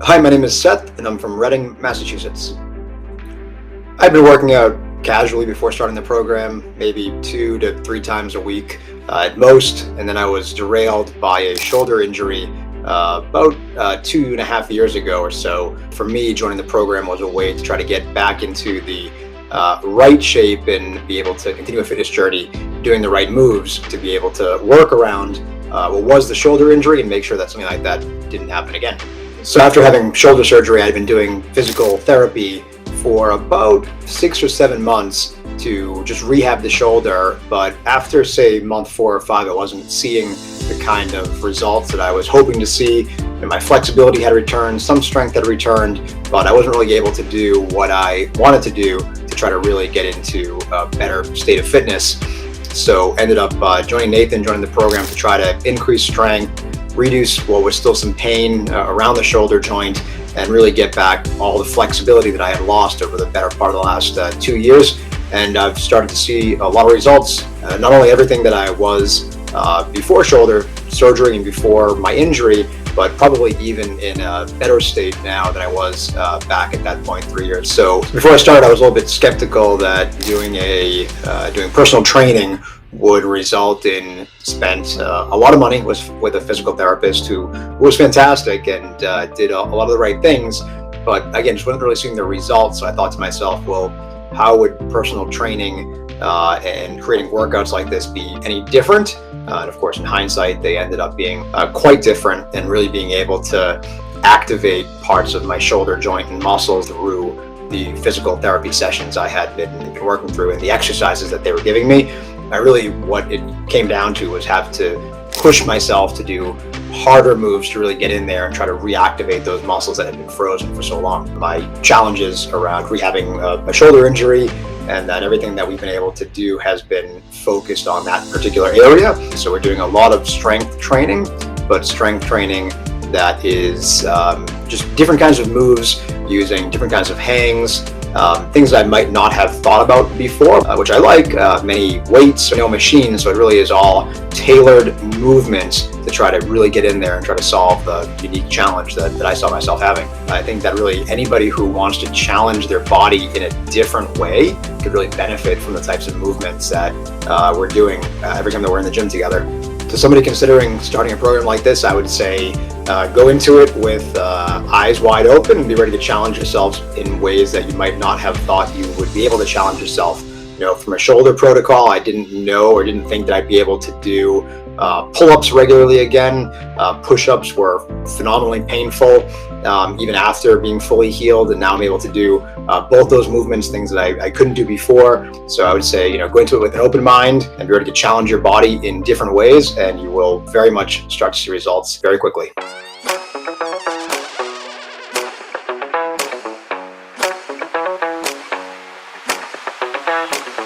Hi, my name is Seth, and I'm from Reading, Massachusetts. I've been working out casually before starting the program, maybe 2 to 3 times a week at most, and then I was derailed by a shoulder injury about 2.5 years ago or so. For me, joining the program was a way to try to get back into the right shape and be able to continue a fitness journey, doing the right moves to be able to work around what was the shoulder injury and make sure that something like that didn't happen again. So after having shoulder surgery, I'd been doing physical therapy for about 6 or 7 months to just rehab the shoulder. But after, say, month 4 or 5, I wasn't seeing the kind of results that I was hoping to see. And my flexibility had returned, some strength had returned, but I wasn't really able to do what I wanted to do to try to really get into a better state of fitness. So ended up joining the program to try to increase strength, reduce what was still some pain around the shoulder joint, and really get back all the flexibility that I had lost over the better part of the last 2 years. And I've started to see a lot of results, not only everything that I was before shoulder surgery and before my injury, but probably even in a better state now than I was back at that point 3 years. So before I started, I was a little bit skeptical that doing personal training would result in spent a lot of money with a physical therapist who was fantastic and did a lot of the right things, but again, just wasn't really seeing the results. So I thought to myself, well, how would personal training and creating workouts like this be any different? And of course, in hindsight, they ended up being quite different, and really being able to activate parts of my shoulder joint and muscles through the physical therapy sessions I had been working through and the exercises that they were giving me. What it came down to was have to push myself to do harder moves to really get in there and try to reactivate those muscles that had been frozen for so long. My challenges around rehabbing a shoulder injury, and that everything that we've been able to do has been focused on that particular area. So we're doing a lot of strength training, but strength training that is just different kinds of moves using different kinds of hangs, things I might not have thought about before, which I like, many weights, no machines. So it really is all tailored movements to try to really get in there and try to solve the unique challenge that I saw myself having. I think that really anybody who wants to challenge their body in a different way could really benefit from the types of movements that we're doing every time that we're in the gym together. To somebody considering starting a program like this, I would say go into it with eyes wide open and be ready to challenge yourselves in ways that you might not have thought you would be able to challenge yourself. From a shoulder protocol, I didn't know or didn't think that I'd be able to do pull-ups regularly again. Push-ups were phenomenally painful even after being fully healed, and now I'm able to do both those movements, things that I couldn't do before. So I would say, go into it with an open mind and be ready to challenge your body in different ways, and you will very much start to see results very quickly.